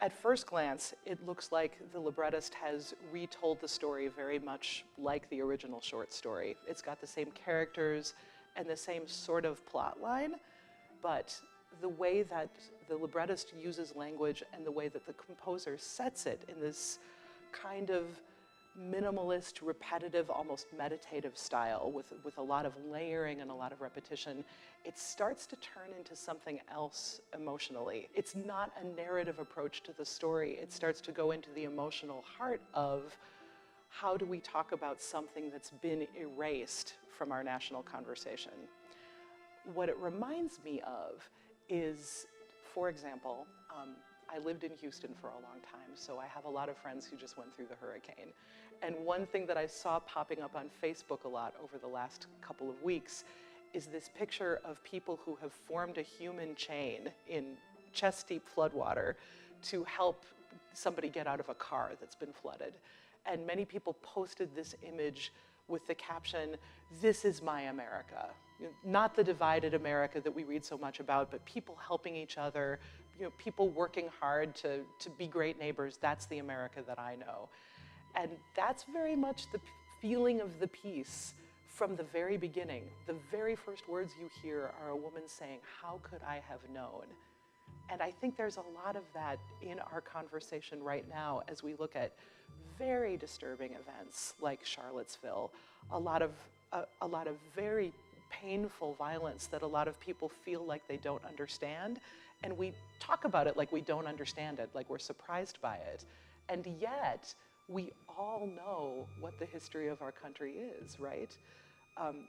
At first glance, it looks like the librettist has retold the story very much like the original short story. It's got the same characters and the same sort of plot line, but the way that the librettist uses language and the way that the composer sets it in this kind of minimalist, repetitive, almost meditative style with a lot of layering and a lot of repetition, it starts to turn into something else emotionally. It's not a narrative approach to the story. It starts to go into the emotional heart of how do we talk about something that's been erased from our national conversation. What it reminds me of is, for example, I lived in Houston for a long time, so I have a lot of friends who just went through the hurricane. And one thing that I saw popping up on Facebook a lot over the last couple of weeks is this picture of people who have formed a human chain in chest-deep floodwater to help somebody get out of a car that's been flooded. And many people posted this image with the caption, "This is my America." Not the divided America that we read so much about, but people helping each other, people working hard to be great neighbors. That's the America that I know. And that's very much the feeling of the piece from the very beginning. The very first words you hear are a woman saying, "How could I have known?" And I think there's a lot of that in our conversation right now as we look at very disturbing events like Charlottesville, a lot of very painful violence that a lot of people feel like they don't understand. And we talk about it like we don't understand it, like we're surprised by it. And yet, we all know what the history of our country is, right?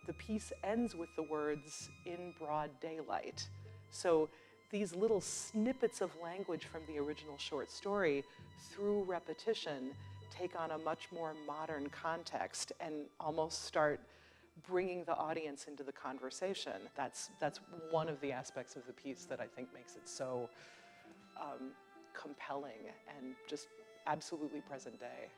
The piece ends with the words, "in broad daylight." So these little snippets of language from the original short story, through repetition, take on a much more modern context and almost start bringing the audience into the conversation. That's one of the aspects of the piece that I think makes it so compelling and just absolutely present day.